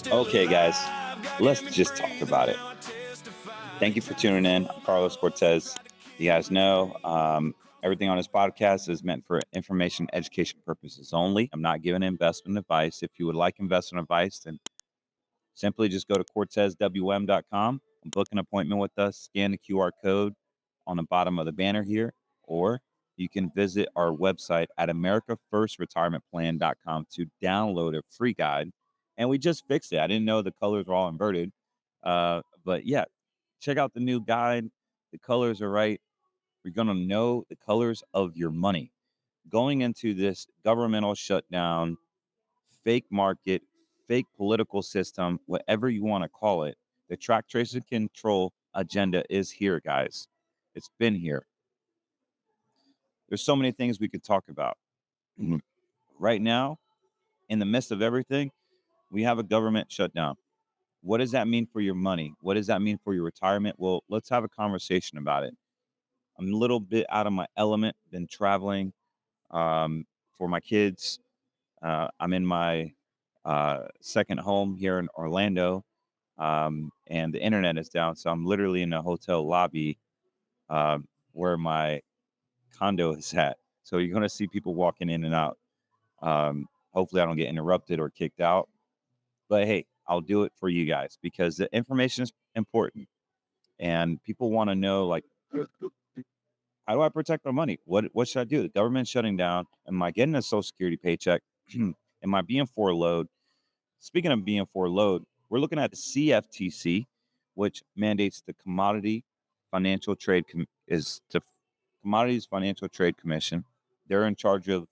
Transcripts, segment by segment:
Okay, guys, let's just talk about it. Thank you for tuning in. I'm Carlos Cortez. You guys know everything on this podcast is meant for information education purposes only. I'm not giving investment advice. If you would like investment advice, then simply just go to cortezwm.com and book an appointment with us. Scan the QR code on the bottom of the banner here, or you can visit our website at americafirstretirementplan.com to download a free guide. And we just fixed it. I didn't know the colors were all inverted. But yeah, check out the new guide. The colors are right. You're going to know the colors of your money. Going into this governmental shutdown, fake market, fake political system, whatever you want to call it, the track, trace, and control agenda is here, guys. It's been here. There's so many things we could talk about. Right now, in the midst of everything, we have a government shutdown. What does that mean for your money? What does that mean for your retirement? Well, let's have a conversation about it. I'm a little bit out of my element, been traveling for my kids. I'm in my second home here in Orlando, and the internet is down. So I'm literally in a hotel lobby where my condo is at. So you're going to see people walking in and out. Hopefully, I don't get interrupted or kicked out. But hey, I'll do it for you guys because the information is important, and people want to know, like, how do I protect my money? What should I do? The government's shutting down. Am I getting a Social Security paycheck? Am I being forload? Speaking of being forload, we're looking at the CFTC, which mandates the Commodities Financial Trade Commission. They're in charge of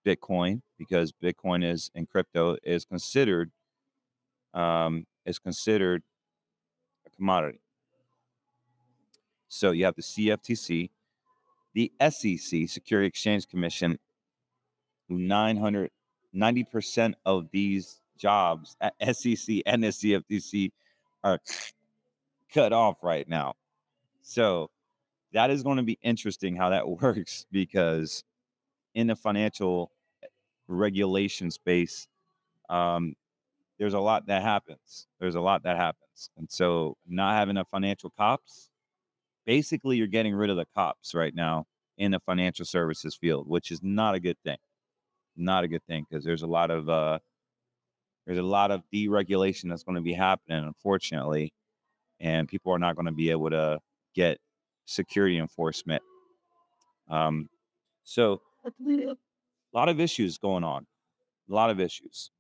Bitcoin because Bitcoin is and crypto is considered a commodity. So you have the CFTC, the SEC, Security Exchange Commission. 90% of these jobs at SEC and the CFTC are cut off right now. So that is going to be interesting how that works because in the financial regulation space, um, there's a lot that happens. And so not having a financial cops, basically you're getting rid of the cops right now in the financial services field, which is not a good thing. Not a good thing because there's a lot of deregulation that's going to be happening, unfortunately, and people are not going to be able to get security enforcement. So a lot of issues going on. A lot of issues.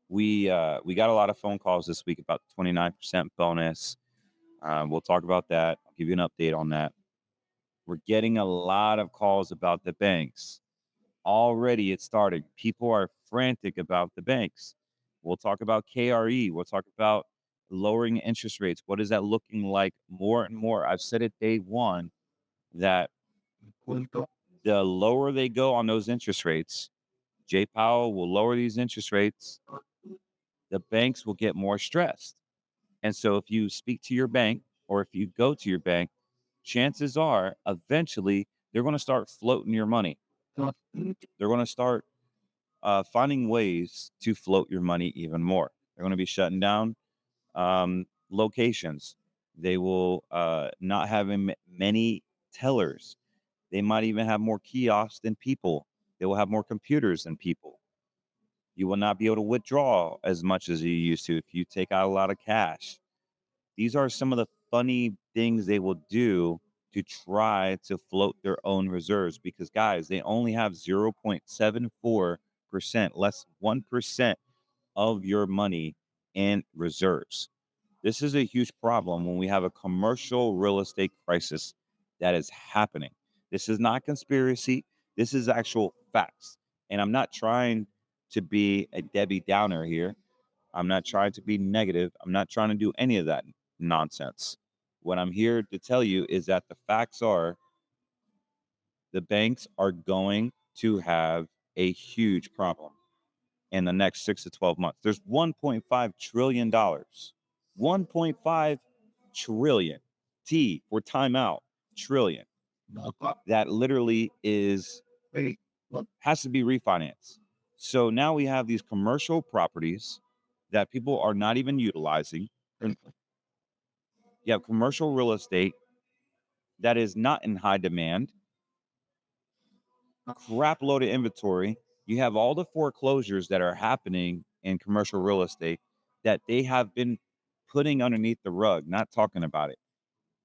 We got a lot of phone calls this week about the 29% bonus. We'll talk about that. I'll give you an update on that. We're getting a lot of calls about the banks. Already it's starting. People are frantic about the banks. We'll talk about KRE. We'll talk about lowering interest rates. What is that looking like more and more? I've said it day one that the lower they go on those interest rates, Jay Powell will lower these interest rates. The banks will get more stressed. And so if you speak to your bank or if you go to your bank, chances are eventually they're going to start floating your money. They're going to start finding ways to float your money even more. They're going to be shutting down locations. They will not have many tellers. They might even have more kiosks than people. They will have more computers than people. You will not be able to withdraw as much as you used to if you take out a lot of cash. These are some of the funny things they will do to try to float their own reserves because, guys, they only have 0.74%, less 1% of your money in reserves. This is a huge problem when we have a commercial real estate crisis that is happening. This is not conspiracy. This is actual facts. And I'm not trying to be a Debbie Downer here. I'm not trying to be negative. I'm not trying to do any of that nonsense. What I'm here to tell you is that the facts are the banks are going to have a huge problem in the next 6 to 12 months. There's $1.5 trillion. 1.5 trillion. T for timeout. Trillion. That literally has to be refinanced. So now we have these commercial properties that people are not even utilizing. And you have commercial real estate that is not in high demand, crap load of inventory. You have all the foreclosures that are happening in commercial real estate that they have been putting underneath the rug, not talking about it.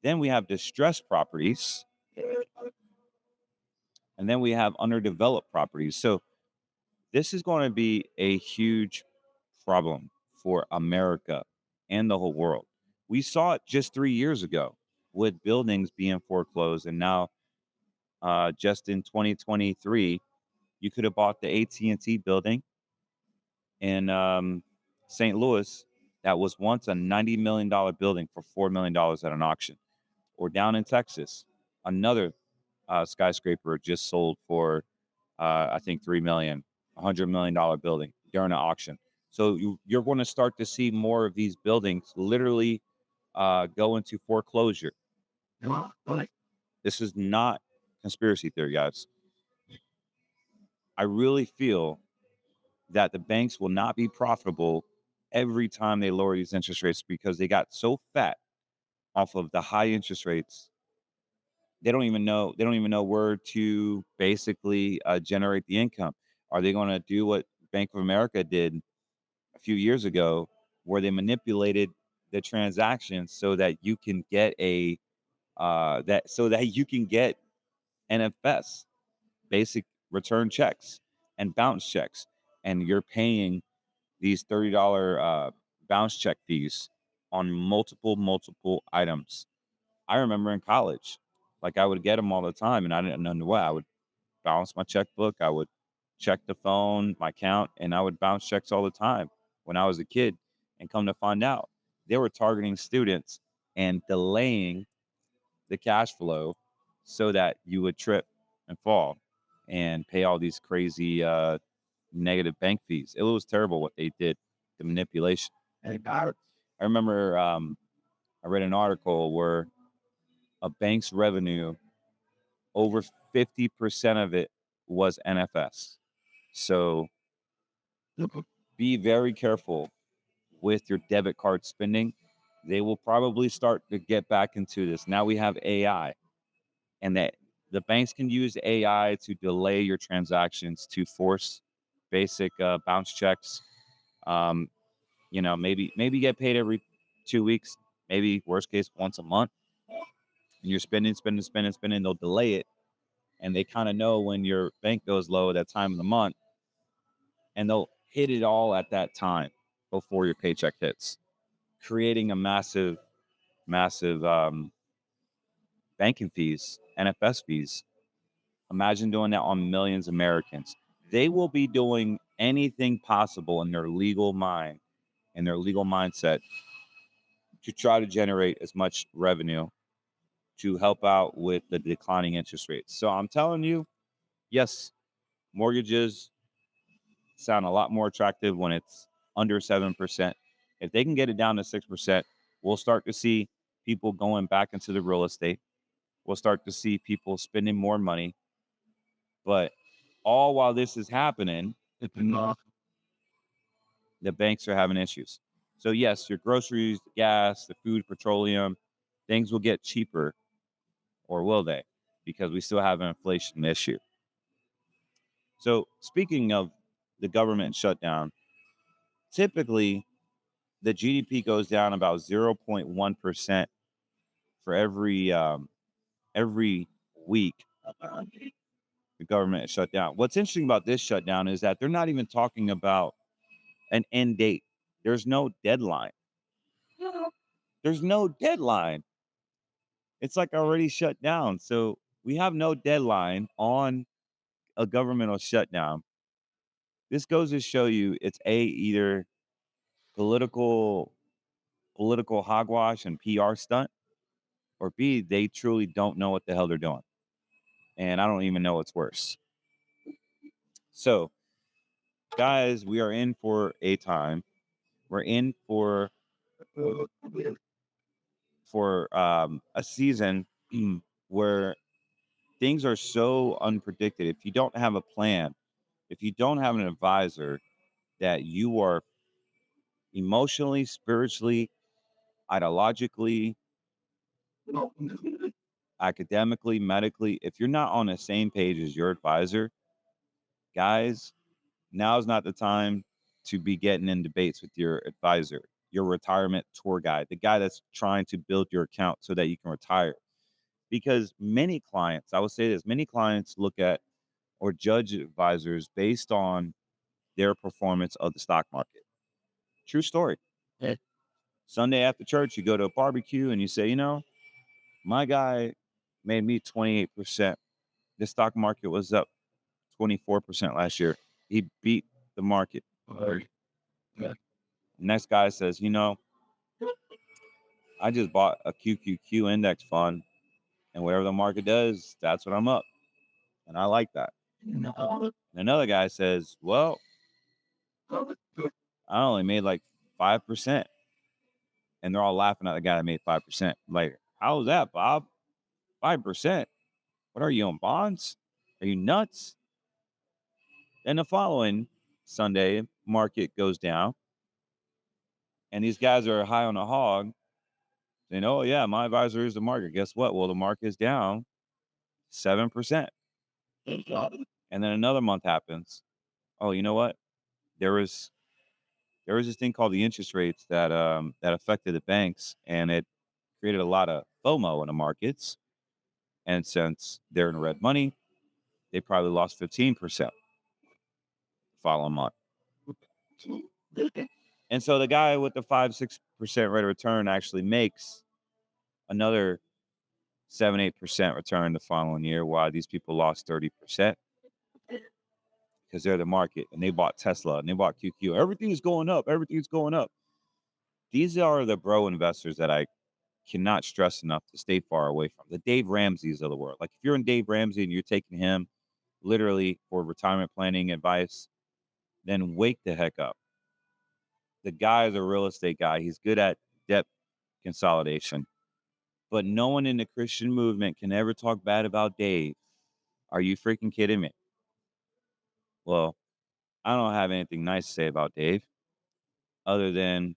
Then we have distressed properties, and then we have underdeveloped properties. So this is going to be a huge problem for America and the whole world. We saw it just 3 years ago with buildings being foreclosed, and now just in 2023, you could have bought the AT&T building in St. Louis that was once a $90 million building for $4 million at an auction. Or down in Texas, another skyscraper just sold for I think 3 million, $100 million building during an auction. So you're going to start to see more of these buildings literally go into foreclosure. This is not conspiracy theory, guys. I really feel that the banks will not be profitable every time they lower these interest rates because they got so fat off of the high interest rates. They don't even know where to basically generate the income. Are they going to do what Bank of America did a few years ago, where they manipulated the transactions so that you can get NFS, basic return checks and bounce checks, and you're paying these $30 bounce check fees on multiple items. I remember in college, like I would get them all the time, and I didn't know what I would balance my checkbook. I would check the phone, my account, and I would bounce checks all the time when I was a kid. And come to find out, they were targeting students and delaying the cash flow so that you would trip and fall and pay all these crazy negative bank fees. It was terrible what they did, the manipulation. I remember I read an article where a bank's revenue, over 50% of it was NFS. So be very careful with your debit card spending. They will probably start to get back into this. Now we have AI, and that the banks can use AI to delay your transactions to force basic bounce checks. Um, maybe get paid every 2 weeks, maybe worst case once a month. And you're spending. They'll delay it, and they kind of know when your bank goes low at that time of the month, and they'll hit it all at that time before your paycheck hits, creating a massive banking fees, NFS fees. Imagine doing that on millions of Americans. They will be doing anything possible in their legal mind and their legal mindset to try to generate as much revenue to help out with the declining interest rates. So I'm telling you, yes, mortgages sound a lot more attractive when it's under 7%. If they can get it down to 6%, we'll start to see people going back into the real estate. We'll start to see people spending more money. But all while this is happening, the banks are having issues. So, yes, your groceries, the gas, the food, petroleum, things will get cheaper, or will they? Because we still have an inflation issue. So, speaking of the government shutdown, typically the GDP goes down about 0.1% for every week the government is shut down. What's interesting about this shutdown is that they're not even talking about an end date. There's no deadline. There's no deadline. It's like already shut down. So we have no deadline on a governmental shutdown. This goes to show you it's either political political hogwash and PR stunt, or B, they truly don't know what the hell they're doing. And I don't even know what's worse. So, guys, we are in for a time. We're in for a season where things are so unpredicted. If you don't have a plan, If you don't have an advisor that you are emotionally, spiritually, ideologically, academically, medically, if you're not on the same page as your advisor, guys, now's not the time to be getting in debates with your advisor, your retirement tour guide, the guy that's trying to build your account so that you can retire. Because many clients, I will say this, many clients look at or judge advisors based on their performance of the stock market. True story. Sunday after church, you go to a barbecue and you say, my guy made me 28%. The stock market was up 24% last year. He beat the market. Next guy says, I just bought a QQQ index fund, and whatever the market does, that's what I'm up. And I like that. And another guy says, well, I only made like 5%. And they're all laughing at the guy that made 5%. Like, how's that, Bob? 5%? What are you on bonds? Are you nuts? Then the following Sunday, market goes down, and these guys are high on the hog, saying, "Oh yeah, my advisor is the market." Guess what? Well, the market is down 7%, and then another month happens. Oh, you know what? There was there was this thing called the interest rates that affected the banks, and it created a lot of FOMO in the markets. And since they're in red money, they probably lost 15% following month. And so the guy with the 5-6% rate of return actually makes another 7-8% return the following year, while these people lost 30% because they're the market and they bought Tesla and they bought QQ. Everything's going up. Everything's going up. These are the bro investors that I cannot stress enough to stay far away from. The Dave Ramseys of the world. Like if you're in Dave Ramsey and you're taking him literally for retirement planning advice, then wake the heck up. The guy is a real estate guy. He's good at debt consolidation. But no one in the Christian movement can ever talk bad about Dave. Are you freaking kidding me? Well, I don't have anything nice to say about Dave other than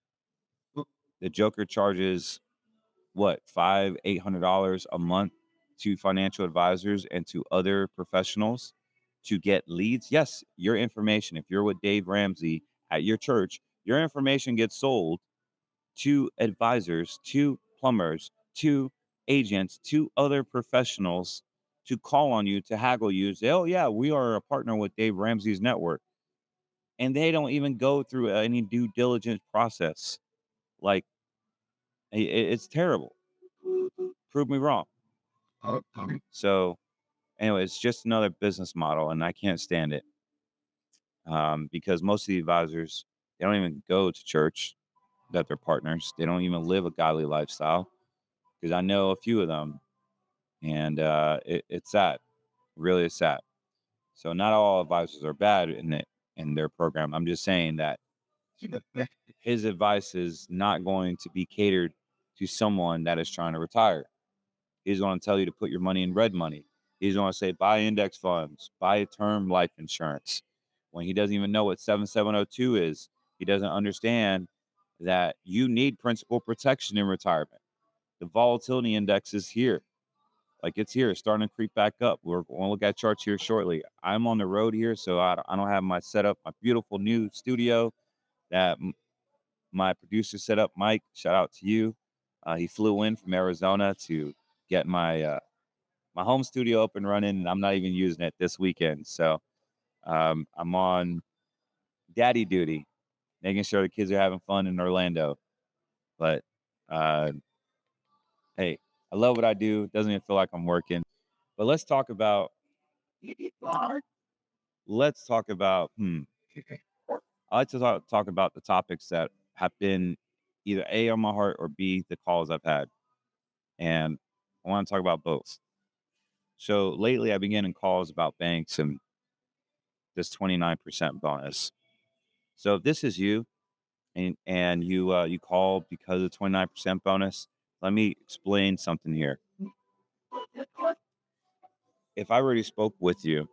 the Joker charges what, $500-800 a month to financial advisors and to other professionals to get leads. Yes, your information, if you're with Dave Ramsey at your church, your information gets sold to advisors, to plumbers, to agents, to other professionals to call on you, to haggle you, say, oh, yeah, we are a partner with Dave Ramsey's network. And they don't even go through any due diligence process. Like, it's terrible. Prove me wrong. So, anyway, it's just another business model, and I can't stand it because most of the advisors, they don't even go to church that they're partners. They don't even live a godly lifestyle because I know a few of them. And it's sad, really is sad. So not all advisors are bad in their program. I'm just saying that his advice is not going to be catered to someone that is trying to retire. He's going to tell you to put your money in red money. He's going to say buy index funds, buy term life insurance. When he doesn't even know what 7702 is, he doesn't understand that you need principal protection in retirement. The volatility index is here. Like it's here, it's starting to creep back up. We're going to look at charts here shortly. I'm on the road here, so I don't have my setup, my beautiful new studio that my producer set up. Mike, shout out to you. He flew in from Arizona to get my home studio up and running, and I'm not even using it this weekend. So I'm on daddy duty, making sure the kids are having fun in Orlando. But uh, hey, I love what I do. It doesn't even feel like I'm working. But let's talk about I like to talk about the topics that have been either A on my heart or B the calls I've had. And I want to talk about both. So lately I've been getting calls about banks and this 29% bonus. So if this is you and you call because of 29% bonus, let me explain something here. If I already spoke with you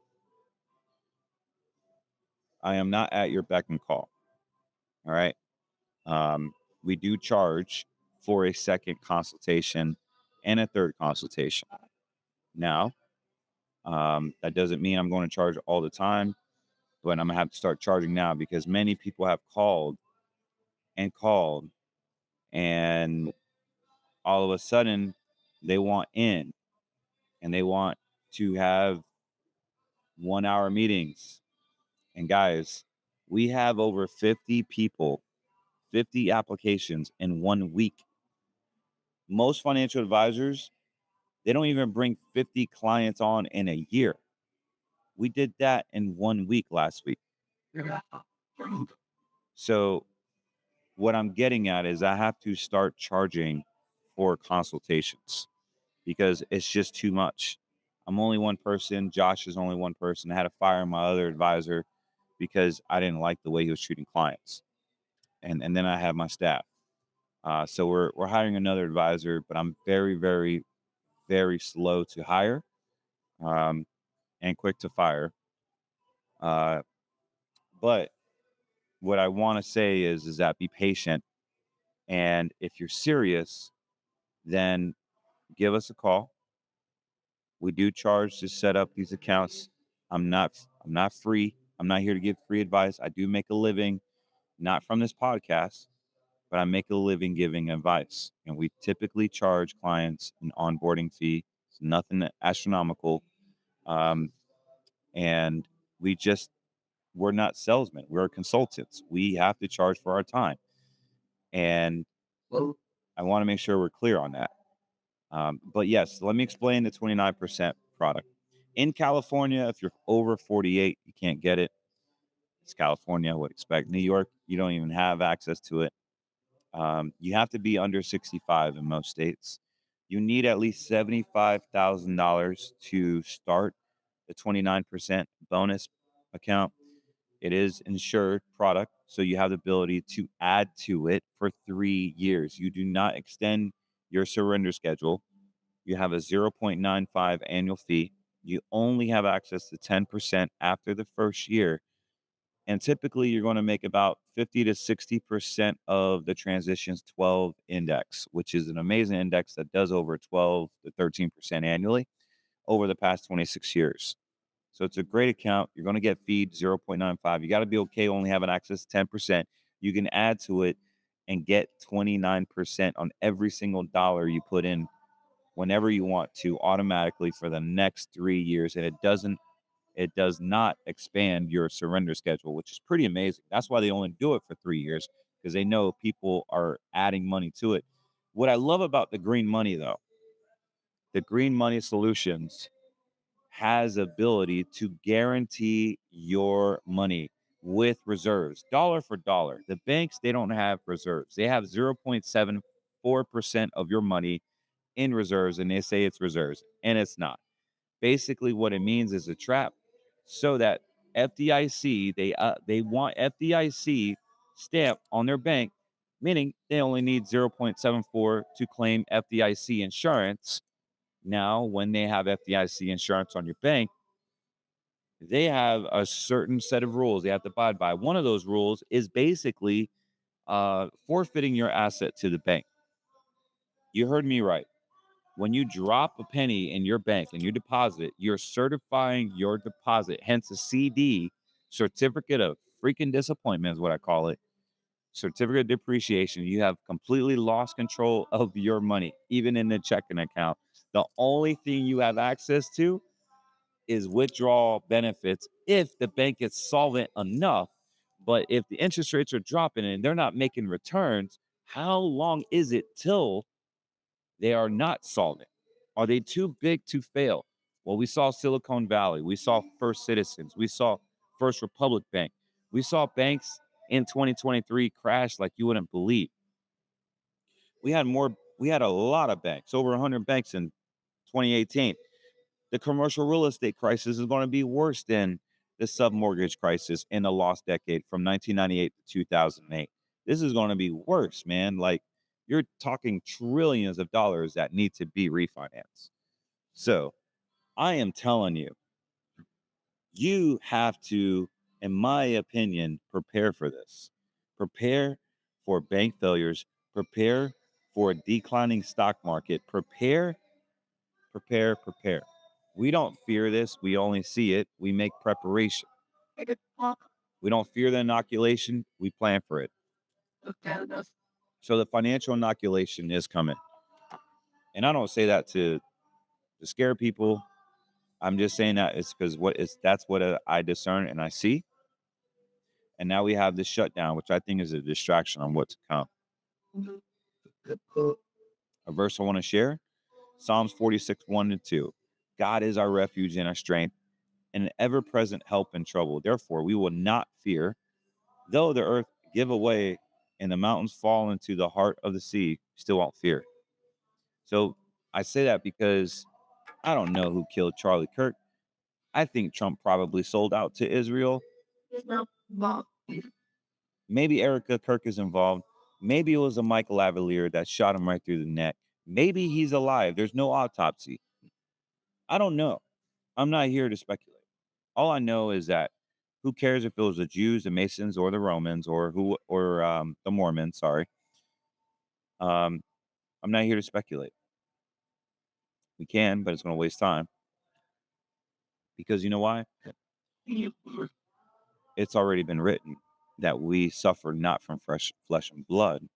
I am not at your beck and call. All right. Um, we do charge for a second consultation and a third consultation. Now, that doesn't mean I'm going to charge all the time, but I'm going to have to start charging now because many people have called and called, and all of a sudden they want in and they want to have 1 hour meetings. And guys, we have over 50 people, 50 applications in 1 week. Most financial advisors, they don't even bring 50 clients on in a year. We did that in 1 week last week. So, what I'm getting at is I have to start charging for consultations because it's just too much. I'm only one person. Josh is only one person. I had to fire my other advisor because I didn't like the way he was treating clients. And then I have my staff. So we're hiring another advisor, but I'm very, very, very slow to hire, um, and quick to fire. Uh, but what I want to say is that be patient, and if you're serious, then give us a call. We do charge to set up these accounts. I'm not free. I'm not here to give free advice. I do make a living, not from this podcast, but I make a living giving advice. And we typically charge clients an onboarding fee. It's nothing astronomical. Um, and we just we're not salesmen. We're consultants. We have to charge for our time. And I want to make sure we're clear on that. But yes, let me explain the 29% product. In California, if you're over 48, you can't get it. It's California, I would expect. New York, you don't even have access to it. You have to be under 65 in most states. You need at least $75,000 to start the 29% bonus account. It is insured product, so you have the ability to add to it for 3 years. You do not extend your surrender schedule. You have a 0.95 annual fee. You only have access to 10% after the first year. And typically, you're going to make about 50 to 60% of the Transitions 12 index, which is an amazing index that does over 12 to 13% annually over the past 26 years. So it's a great account. You're going to get feed 0.95. You got to be okay only having access to 10%. You can add to it and get 29% on every single dollar you put in whenever you want to automatically for the next 3 years. And it does not expand your surrender schedule, which is pretty amazing. That's why they only do it for 3 years because they know people are adding money to it. What I love about the green money, though, the green money solutions has ability to guarantee your money with reserves, dollar for dollar. The banks, they don't have reserves. They have 0.74% of your money in reserves, and they say it's reserves, and it's not. Basically, what it means is a trap, so that FDIC they want FDIC stamp on their bank, meaning they only need 0.74 to claim FDIC insurance. Now, when they have FDIC insurance on your bank, they have a certain set of rules they have to abide by. One of those rules is basically forfeiting your asset to the bank. You heard me right. When you drop a penny in your bank and you deposit it, you're certifying your deposit, hence a CD, certificate of freaking disappointment is what I call it. Certificate of depreciation. You have completely lost control of your money, even in the checking account. The only thing you have access to is withdrawal benefits if the bank is solvent enough. But if the interest rates are dropping and they're not making returns, how long is it till they are not solvent? Are they too big to fail? Well, we saw Silicon Valley, we saw First Citizens, we saw First Republic Bank, we saw banks in 2023 crash like you wouldn't believe. We had a lot of banks, over 100 banks in 2018. The commercial real estate crisis is going to be worse than the submortgage crisis in the lost decade from 1998 to 2008. This is going to be worse, man. Like, you're talking trillions of dollars that need to be refinanced. So I am telling you, you have to. In my opinion, prepare for this. Prepare for bank failures. Prepare for a declining stock market. Prepare, prepare, prepare. We don't fear this. We only see it. We make preparation. We don't fear the inoculation. We plan for it. So the financial inoculation is coming. And I don't say that to scare people. I'm just saying that it's because that's what I discern and I see. And now we have this shutdown, which I think is a distraction on what to come. A verse I want to share: Psalms 46, 1 and 2. God is our refuge and our strength, and an ever present help in trouble. Therefore, we will not fear, though the earth give away and the mountains fall into the heart of the sea, still won't fear. So I say that because I don't know who killed Charlie Kirk. I think Trump probably sold out to Israel. Maybe Erica Kirk is involved. Maybe it was a Michael Lavalier that shot him right through the neck. Maybe he's alive. There's no autopsy. I don't know. I'm not here to speculate. All I know is that who cares if it was the Jews, the Masons, or the Romans, or the Mormons? Sorry, um, I'm not here to speculate. We can, but it's going to waste time because you know why? It's already been written that we suffer not from fresh flesh and blood,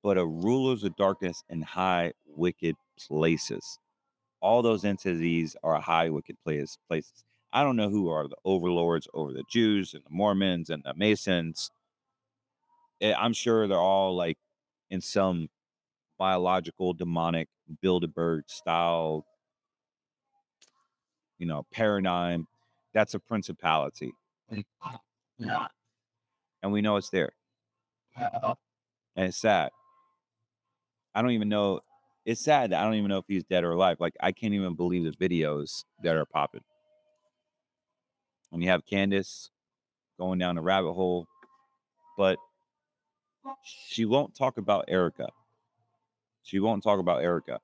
but of rulers of darkness and high wicked places. All those entities are high wicked places. I don't know who are the overlords over the Jews and the Mormons and the Masons. I'm sure they're all like in some biological demonic Bilderberg style, paradigm. That's a principality, and we know it's there, and it's sad. I don't even know. It's sad that I don't even know if he's dead or alive. Like I can't even believe the videos that are popping. When you have Candace going down the rabbit hole, but she won't talk about Erica. She won't talk about Erica,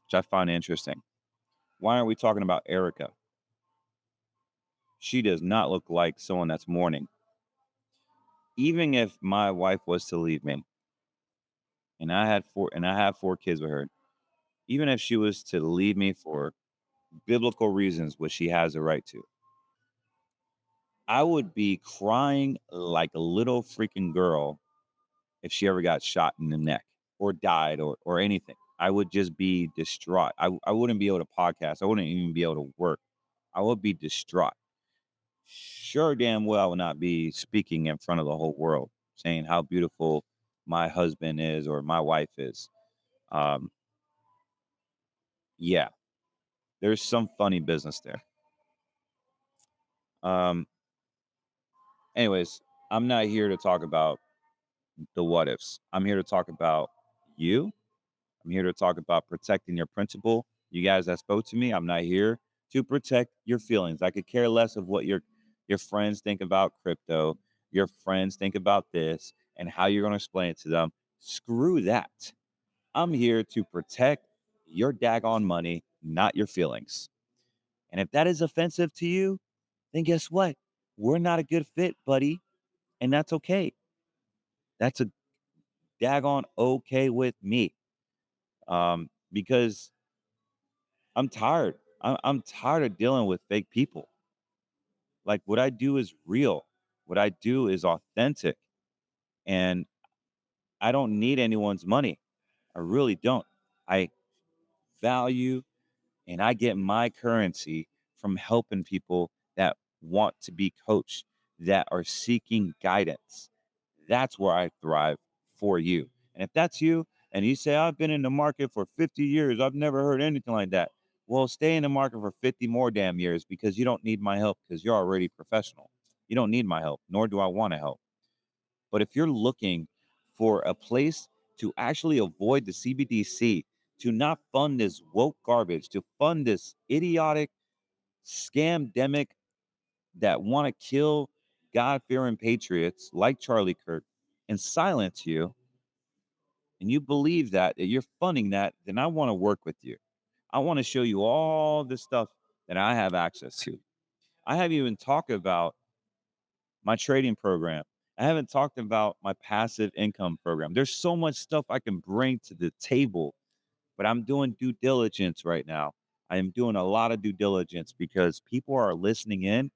which I find interesting. Why aren't we talking about Erica? She does not look like someone that's mourning. Even if my wife was to leave me, and I have four kids with her, even if she was to leave me for biblical reasons, which she has a right to, I would be crying like a little freaking girl if she ever got shot in the neck or died or anything. I would just be distraught. I wouldn't be able to podcast. I wouldn't even be able to work. I would be distraught. Sure, damn well, I would not be speaking in front of the whole world saying how beautiful my husband is or my wife is. Um, yeah, there's some funny business there. Um, anyways, I'm not here to talk about the what ifs. I'm here to talk about you. I'm here to talk about protecting your principal. You guys that spoke to me, I'm not here to protect your feelings. I could care less of what your friends think about crypto, your friends think about this, and how you're going to explain it to them. Screw that. I'm here to protect your daggone money, not your feelings. And if that is offensive to you, then guess what? We're not a good fit, buddy. And that's okay. That's a daggone okay with me. Because I'm tired. I'm tired of dealing with fake people. Like what I do is real. What I do is authentic. And I don't need anyone's money. I really don't. I value and I get my currency from helping people that want to be coached, that are seeking guidance. That's where I thrive for you. And if that's you and you say, I've been in the market for 50 years, I've never heard anything like that. Well, stay in the market for 50 more damn years because you don't need my help because you're already professional. You don't need my help, nor do I want to help. But if you're looking for a place to actually avoid the CBDC, to not fund this woke garbage, to fund this idiotic scamdemic that want to kill God fearing patriots like Charlie Kirk and silence you, and you believe that you're funding that, then I want to work with you. I want to show you all the stuff that I have access to. I haven't even talked about my trading program. I haven't talked about my passive income program. There's so much stuff I can bring to the table, but I'm doing due diligence right now. I am doing a lot of due diligence because people are listening in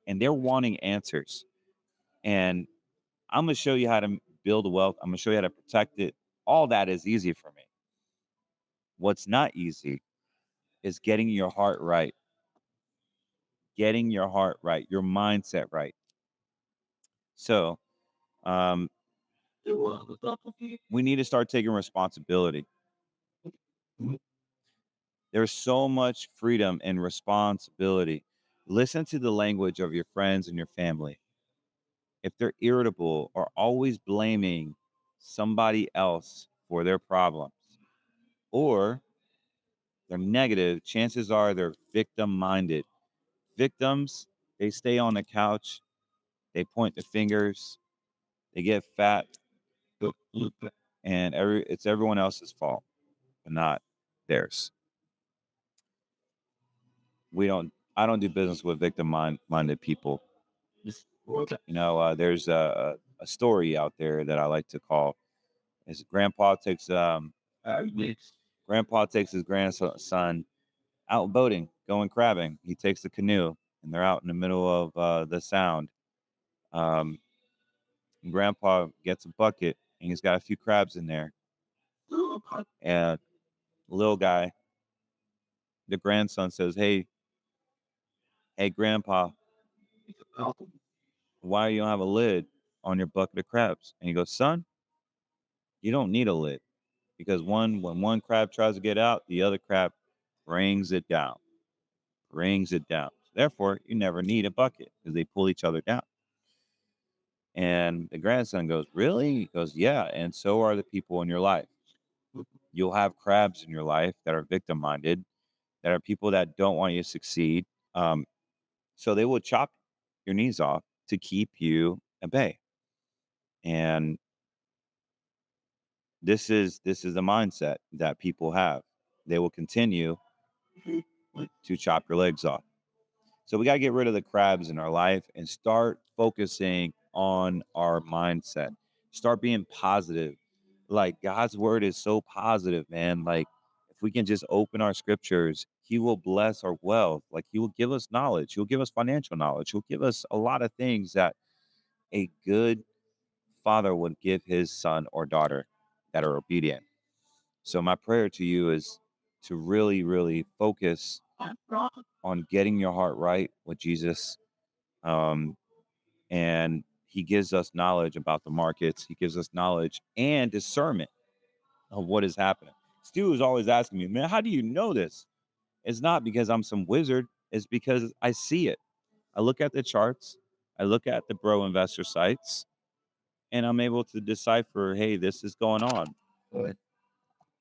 and they're wanting answers. And I'm going to show you how to build wealth. I'm going to show you how to protect it. All that is easy for me. What's not easy is getting your heart right, your mindset right. So, um, we need to start taking responsibility. There's so much freedom and responsibility. Listen to the language of your friends and your family. If they're irritable or always blaming somebody else for their problems, or they're negative, chances are they're victim minded. Victims, they stay on the couch, they point the fingers, they get fat, and it's everyone else's fault, but not theirs. I don't do business with minded people. There's a story out there that I like to call is grandpa takes his grandson out boating, going crabbing. He takes the canoe and they're out in the middle of the sound. Um, Grandpa gets a bucket and he's got a few crabs in there. And little guy, the grandson says, hey, Grandpa, why you don't have a lid on your bucket of crabs? And he goes, son, you don't need a lid because when one crab tries to get out, the other crab brings it down. Therefore, you never need a bucket because they pull each other down. And the grandson goes, really? He goes, yeah. And so are the people in your life. You'll have crabs in your life that are victim minded, that are people that don't want you to succeed. Um, so they will chop your knees off to keep you at bay. And this is the mindset that people have. They will continue to chop your legs off. So we got to get rid of the crabs in our life and start focusing on our mindset. Start being positive. Like God's word is so positive, man. Like if we can just open our scriptures, he will bless our wealth. Like he will give us knowledge. He'll give us financial knowledge. He'll give us a lot of things that a good father would give his son or daughter that are obedient. So my prayer to you is to really, really focus on getting your heart right with Jesus. Um, and he gives us knowledge about the markets. He gives us knowledge and discernment of what is happening. Stu is always asking me, man, how do you know this? It's not because I'm some wizard. It's because I see it. I look at the charts. I look at the bro investor sites and I'm able to decipher, hey, this is going on.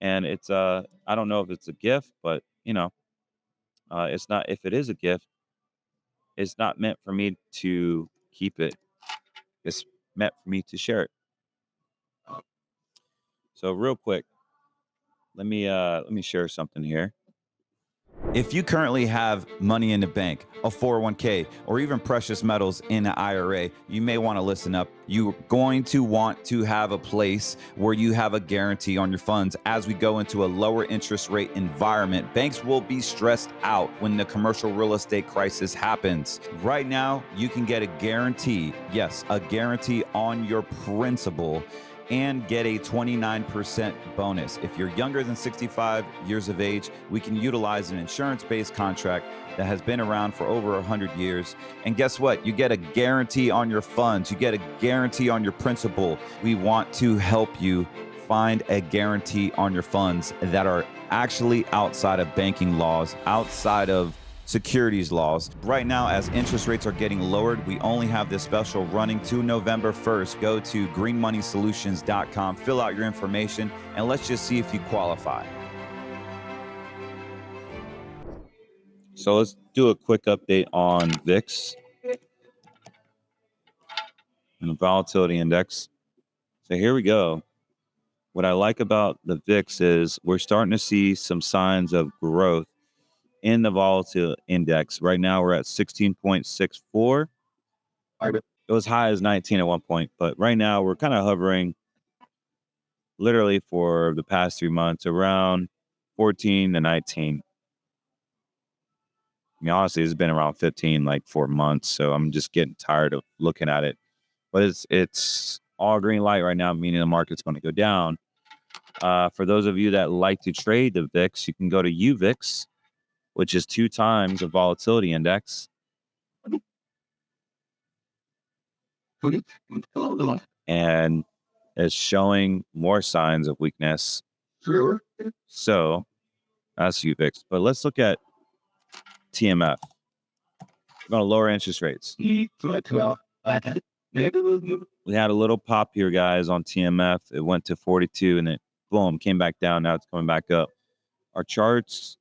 And it's I don't know if it's a gift, but it's not. If it is a gift, it's not meant for me to keep it. It's meant for me to share it. So real quick, let me share something here. If you currently have money in the bank, a 401k, or even precious metals in an IRA, you may want to listen up. You're going to want to have a place where you have a guarantee on your funds. As we go into a lower interest rate environment, banks will be stressed out when the commercial real estate crisis happens. Right now, you can get a guarantee, yes, a guarantee on your principal and get a 29% bonus. If you're younger than 65 years of age, we can utilize an insurance-based contract that has been around for over 100 years. And guess what? You get a guarantee on your funds. You get a guarantee on your principal. We want to help you find a guarantee on your funds that are actually outside of banking laws, outside of securities laws. Right now, as interest rates are getting lowered, we only have this special running to November 1st. Go to greenmoneysolutions.com, fill out your information, and let's just see if you qualify. So let's do a quick update on VIX and the volatility index. So here we go. What I like about the VIX is we're starting to see some signs of growth in the volatility index. Right now we're at 16.64. It was high as 19 at one point, but right now we're kind of hovering literally for the past 3 months around 14 to 19. I mean, honestly, it's been around 15 like for months, so I'm just getting tired of looking at it. But it's all green light right now, meaning the market's going to go down. For those of you that like to trade the VIX, you can go to UVIX, which is 2 times a volatility index. And it's showing more signs of weakness. So that's UVIX. But let's look at TMF. We're going to lower interest rates. We had a little pop here, guys, on TMF. It went to 42 and it, boom, came back down. Now it's coming back up. Our charts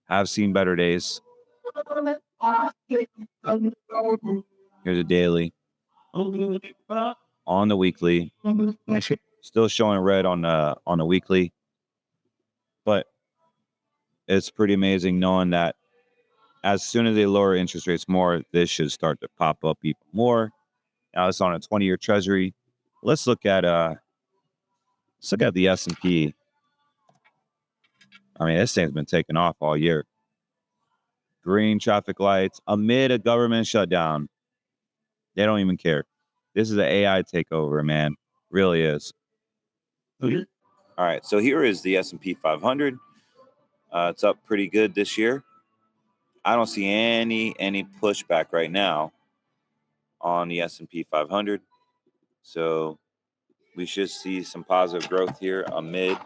have seen better days. Here's a daily. On the weekly. Still showing red on the weekly. But it's pretty amazing knowing that as soon as they lower interest rates more, this should start to pop up even more. Now it's on a 20-year treasury. Let's look at the S&P. I mean, this thing's been taking off all year. Green traffic lights amid a government shutdown. They don't even care. This is an AI takeover, man. Really is. All right, so here is the S&P 500. It's up pretty good this year. I don't see any pushback right now on the S&P 500. So we should see some positive growth here amid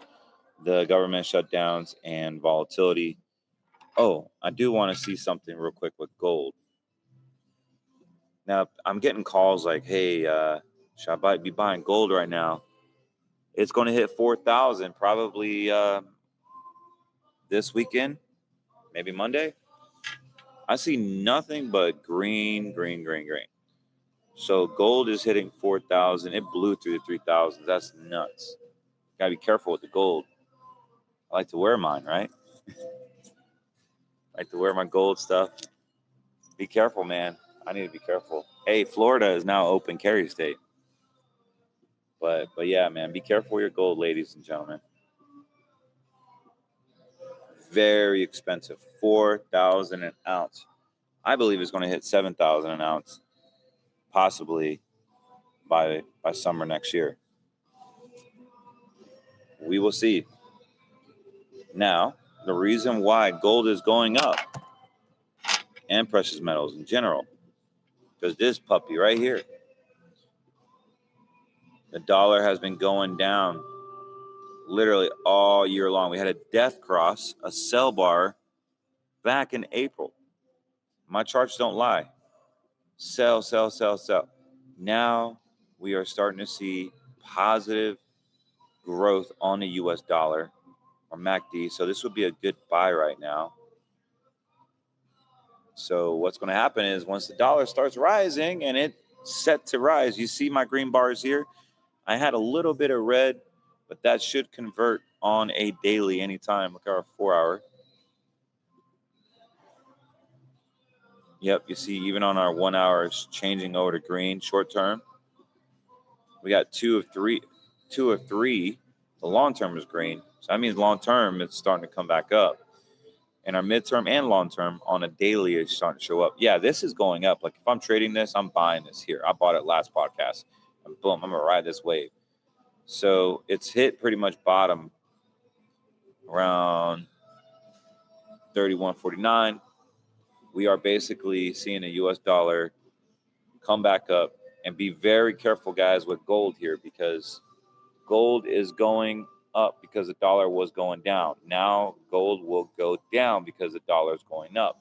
the government shutdowns and volatility. Oh, I do want to see something real quick with gold. Now, I'm getting calls like, hey, should I be buying gold right now? It's going to hit 4,000 probably this weekend, maybe Monday. I see nothing but green. So gold is hitting 4,000. It blew through the 3,000. That's nuts. Gotta be careful with the gold. I like to wear mine, right? I like to wear my gold stuff. Be careful, man. I need to be careful. Hey, Florida is now open carry state. But yeah, man, be careful with your gold, ladies and gentlemen. Very expensive. 4,000 an ounce. I believe it's going to hit 7,000 an ounce, possibly by summer next year. We will see. Now, the reason why gold is going up and precious metals in general, because this puppy right here, the dollar has been going down literally all year long. We had a death cross, a sell bar back in April. My charts don't lie. Sell. Now we are starting to see positive growth on the US dollar or MACD. So this would be a good buy right now. So what's going to happen is once the dollar starts rising, and it's set to rise, you see my green bars here. I had a little bit of red, but that should convert on a daily anytime. Look at our 4-hour. Yep, you see even on our 1 hour, it's changing over to green short term. We got two of three. The long term is green. So that means long term, it's starting to come back up. And our midterm and long term on a daily is starting to show up. Yeah, this is going up. Like if I'm trading this, I'm buying this here. I bought it last podcast. And boom, I'm going to ride this wave. So it's hit pretty much bottom around 31.49. We are basically seeing a US dollar come back up, and be very careful, guys, with gold here, because gold is going up because the dollar was going down. Now gold will go down because the dollar is going up.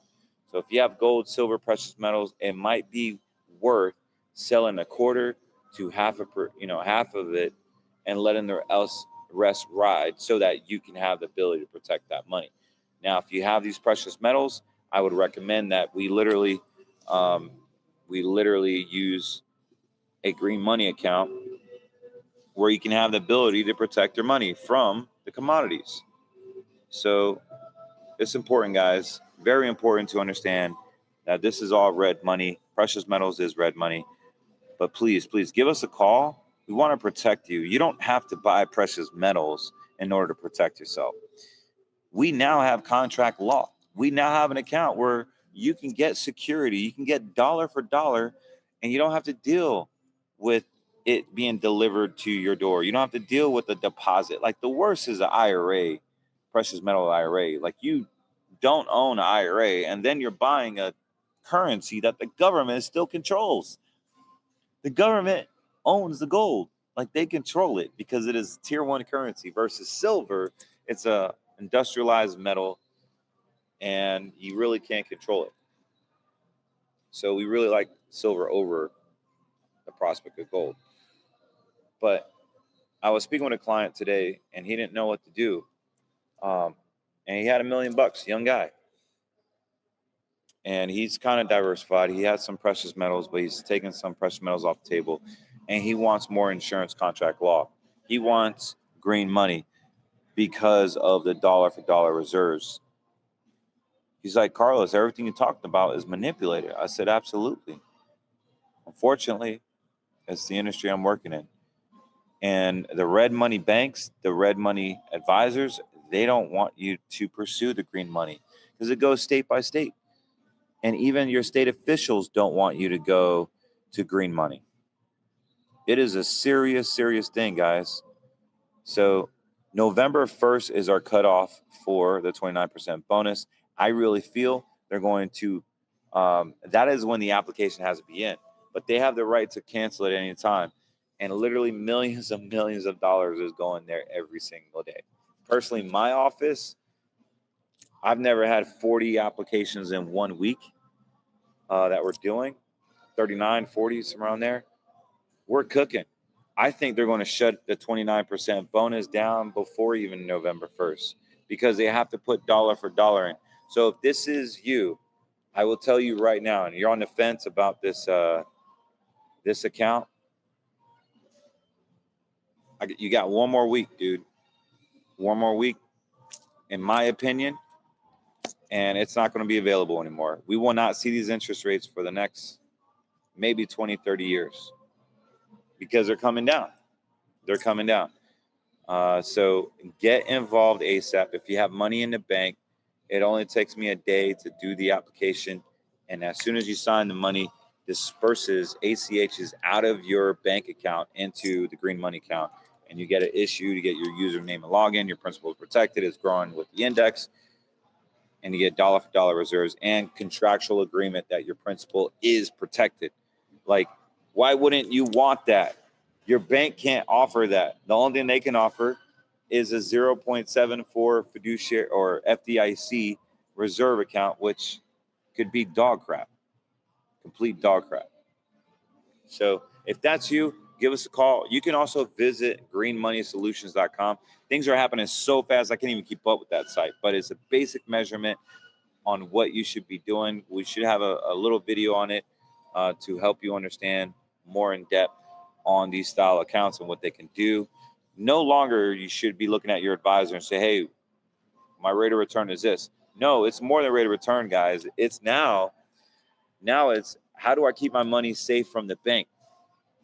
So if you have gold, silver, precious metals, it might be worth selling a quarter to half of it and letting the rest ride so that you can have the ability to protect that money. Now, if you have these precious metals, I would recommend that we literally use a green money account where you can have the ability to protect your money from the commodities. So it's important, guys, very important to understand that this is all red money. Precious metals is red money. But please, please give us a call. We want to protect you. You don't have to buy precious metals in order to protect yourself. We now have contract law. We now have an account where you can get security. You can get dollar for dollar, and you don't have to deal with it being delivered to your door. You don't have to deal with the deposit. Like, the worst is an IRA, precious metal IRA. Like, you don't own an IRA, and then you're buying a currency that the government still controls. The government owns the gold. Like, they control it because it is tier 1 currency versus silver. It's a industrialized metal, and you really can't control it. So we really like silver over the prospect of gold. But I was speaking with a client today, and he didn't know what to do. And he had $1 million, young guy. And he's kind of diversified. He has some precious metals, but he's taken some precious metals off the table. And he wants more insurance contract law. He wants green money because of the dollar for dollar reserves. He's like, Carlos, everything you talked about is manipulated. I said, absolutely. Unfortunately, it's the industry I'm working in. And the red money banks, the red money advisors, they don't want you to pursue the green money because it goes state by state. And even your state officials don't want you to go to green money. It is a serious, serious thing, guys. So November 1st is our cutoff for the 29% bonus. I really feel they're going to, that is when the application has to be in. But they have the right to cancel it at any time. And literally millions of dollars is going there every single day. Personally, my office, I've never had 40 applications in 1 week that we're doing, 39, 40, somewhere around there. We're cooking. I think they're going to shut the 29% bonus down before even November 1st because they have to put dollar for dollar in. So if this is you, I will tell you right now, and you're on the fence about this this account, you got 1 more week, dude. 1 more week, in my opinion, and it's not going to be available anymore. We will not see these interest rates for the next maybe 20, 30 years because they're coming down. They're coming down. So get involved ASAP. If you have money in the bank, it only takes me a day to do the application. And as soon as you sign, the money disperses ACHs out of your bank account into the green money account. And you get it issued, you get your username and login, your principal is protected, it's growing with the index, and you get dollar for dollar reserves and contractual agreement that your principal is protected. Like, why wouldn't you want that? Your bank can't offer that. The only thing they can offer is a 0.74 fiduciary or FDIC reserve account, which could be dog crap, complete dog crap. So if that's you, give us a call. You can also visit greenmoneysolutions.com. Things are happening so fast, I can't even keep up with that site, but it's a basic measurement on what you should be doing. We should have a little video on it to help you understand more in depth on these style accounts and what they can do. No longer you should be looking at your advisor and say, hey, my rate of return is this. No, it's more than rate of return, guys. It's now it's how do I keep my money safe from the bank,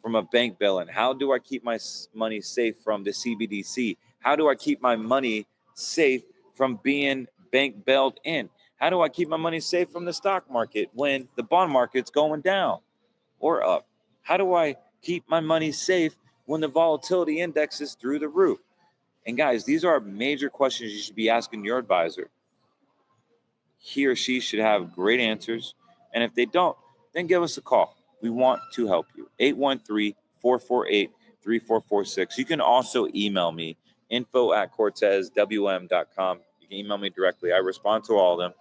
from a bank bailing? How do I keep my money safe from the CBDC? How do I keep my money safe from being bank bailed in? How do I keep my money safe from the stock market when the bond market's going down or up? How do I keep my money safe when the volatility index is through the roof? And guys, these are major questions you should be asking your advisor. He or she should have great answers. And if they don't, then give us a call. We want to help you. 813-448-3446. You can also email me, info@cortezwm.com. You can email me directly. I respond to all of them.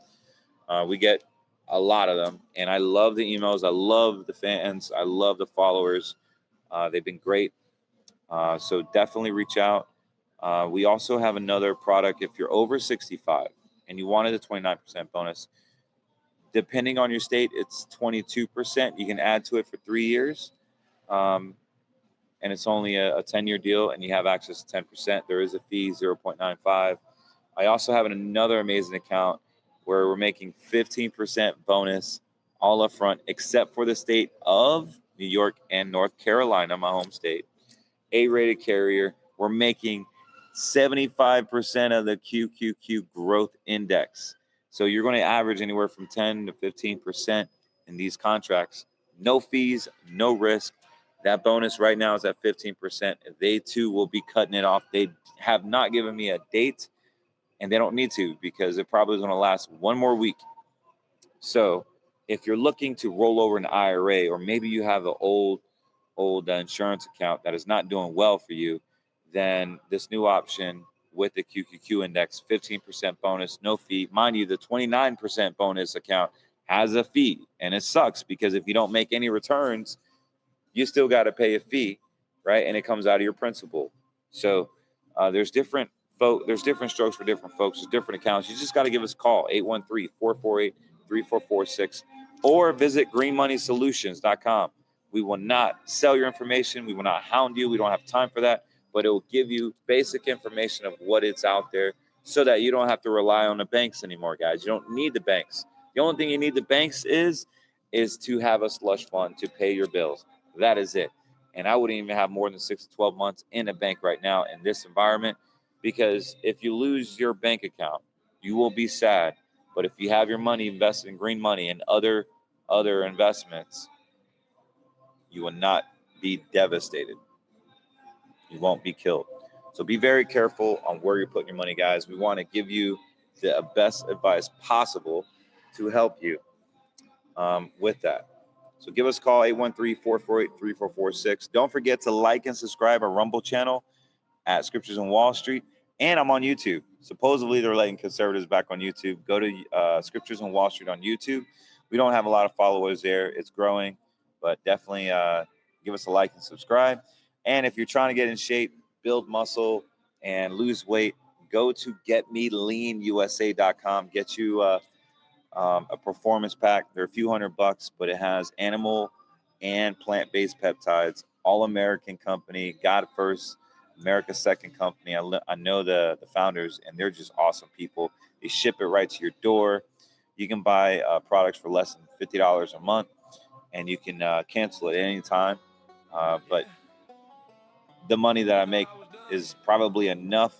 We get a lot of them. And I love the emails. I love the fans. I love the followers. They've been great. So definitely reach out. We also have another product. If you're over 65 and you wanted a 29% bonus, depending on your state, it's 22%. You can add to it for 3 years. And it's only a 10-year deal, and you have access to 10%. There is a fee, 0.95. I also have another amazing account where we're making 15% bonus all up front, except for the state of New York, and North Carolina, my home state. A-rated carrier. We're making 75% of the QQQ growth index. So you're going to average anywhere from 10 to 15% in these contracts. No fees, no risk. That bonus right now is at 15%. They too will be cutting it off. They have not given me a date, and they don't need to because it probably is going to last one more week. So if you're looking to roll over an IRA, or maybe you have an old insurance account that is not doing well for you, then this new option with the QQQ index, 15% bonus, no fee. Mind you, the 29% bonus account has a fee, and it sucks because if you don't make any returns, you still got to pay a fee, right? And it comes out of your principal. So there's different strokes for different folks. There's different accounts. You just got to give us a call, 813-448-3446, or visit greenmoneysolutions.com. We will not sell your information. We will not hound you. We don't have time for that, but it will give you basic information of what is out there so that you don't have to rely on the banks anymore, guys. You don't need the banks. The only thing you need the banks is to have a slush fund to pay your bills. That is it. And I wouldn't even have more than 6 to 12 months in a bank right now in this environment, because if you lose your bank account, you will be sad. But if you have your money invested in green money and other investments, you will not be devastated. You won't be killed. So be very careful on where you're putting your money, guys. We want to give you the best advice possible to help you with that. So give us a call, 813-448-3446. Don't forget to like and subscribe our Rumble channel at Scriptures on Wall Street. And I'm on YouTube. Supposedly they're letting conservatives back on YouTube. Go to Scriptures on Wall Street on YouTube. We don't have a lot of followers there. It's growing, but definitely give us a like and subscribe. And if you're trying to get in shape, build muscle, and lose weight, go to getmeleanusa.com. Get you a performance pack. They're a few $100, but it has animal and plant-based peptides. All American company, God first, America's second company. I know the founders, and they're just awesome people. They ship it right to your door. You can buy products for less than $50 a month, and you can cancel it at any time. But the money that I make is probably enough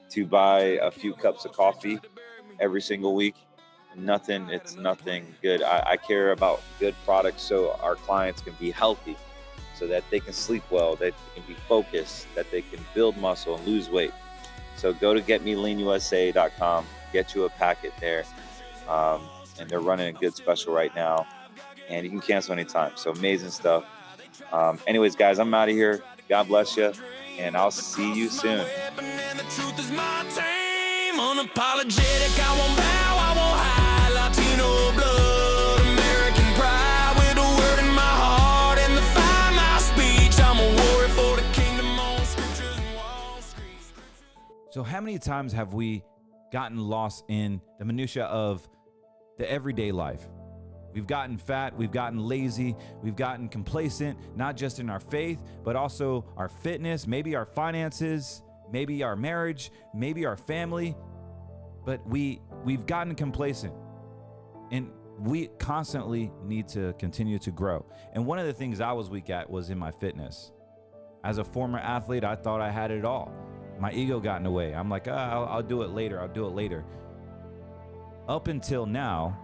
to buy a few cups of coffee every single week. It's nothing good. I care about good products so our clients can be healthy, so that they can sleep well, that they can be focused, that they can build muscle and lose weight. So go to getmeleanusa.com, get you a packet there. And they're running a good special right now, and you can cancel anytime. So amazing stuff. Anyways, guys, I'm out of here. God bless you, and I'll see you soon. Unapologetic, I won't bow, I won't hide. Latino blood, American pride, with a word in my heart and the fire in my speech. I'm a warrior for the kingdom on Scriptures and Wall Street. So how many times have we gotten lost in the minutia of the everyday life? We've gotten fat, we've gotten lazy, we've gotten complacent, not just in our faith, but also our fitness, maybe our finances, maybe our marriage, maybe our family. But we've gotten complacent, and we constantly need to continue to grow. And one of the things I was weak at was in my fitness. As a former athlete, I thought I had it all. My ego got in the way. I'm like, I'll do it later. I'll do it later. Up until now,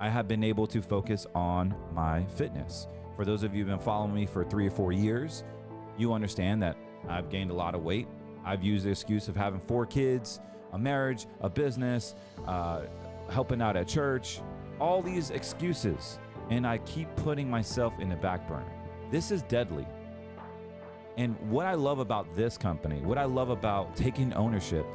I have been able to focus on my fitness. For those of you who've been following me for 3 or 4 years, you understand that I've gained a lot of weight. I've used the excuse of having 4 kids, a marriage, a business, helping out at church, all these excuses. And I keep putting myself in the back burner. This is deadly. And what I love about this company, what I love about taking ownership,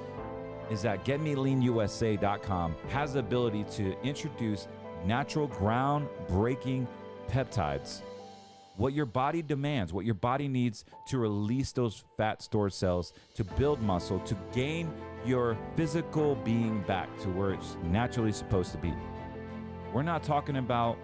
is that GetMeLeanUSA.com has the ability to introduce natural, groundbreaking peptides. What your body demands, what your body needs to release those fat stored cells, to build muscle, to gain your physical being back to where it's naturally supposed to be. We're not talking about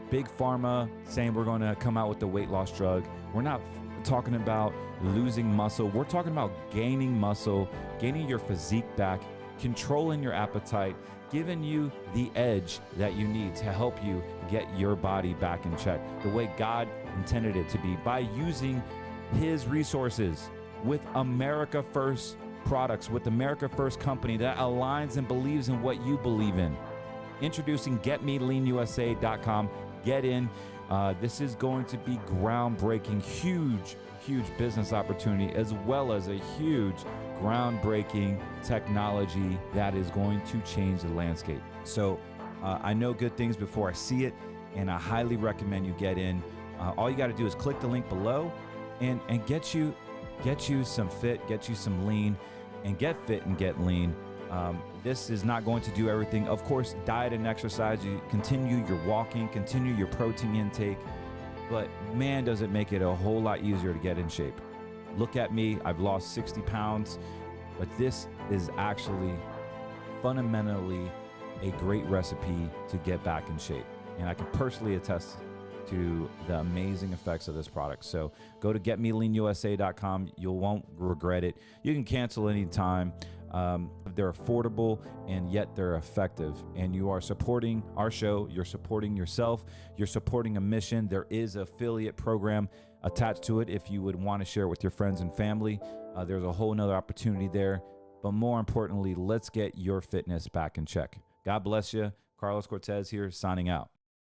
big pharma saying we're going to come out with the weight loss drug. We're not talking about losing muscle. We're talking about gaining muscle, gaining your physique back, controlling your appetite, giving you the edge that you need to help you get your body back in check the way God intended it to be, by using his resources with America First products, with America First company that aligns and believes in what you believe in. Introducing GetMeLeanUSA.com. Get in. This is going to be groundbreaking, huge business opportunity, as well as a huge groundbreaking technology that is going to change the landscape. So I know good things before I see it, and I highly recommend you get in. All you got to do is click the link below and get you some fit, get you some lean, and get fit and get lean. This is not going to do everything. Of course, diet and exercise, you continue your walking, continue your protein intake, but man, does it make it a whole lot easier to get in shape. Look at me, I've lost 60 pounds, but this is actually fundamentally a great recipe to get back in shape. And I can personally attest to the amazing effects of this product. So go to GetMeLeanUSA.com. You won't regret it. You can cancel anytime. They're affordable and yet they're effective. And you are supporting our show. You're supporting yourself. You're supporting a mission. There is an affiliate program attached to it if you would want to share it with your friends and family. There's a whole nother opportunity there. But more importantly, let's get your fitness back in check. God bless you. Carlos Cortez here, signing out.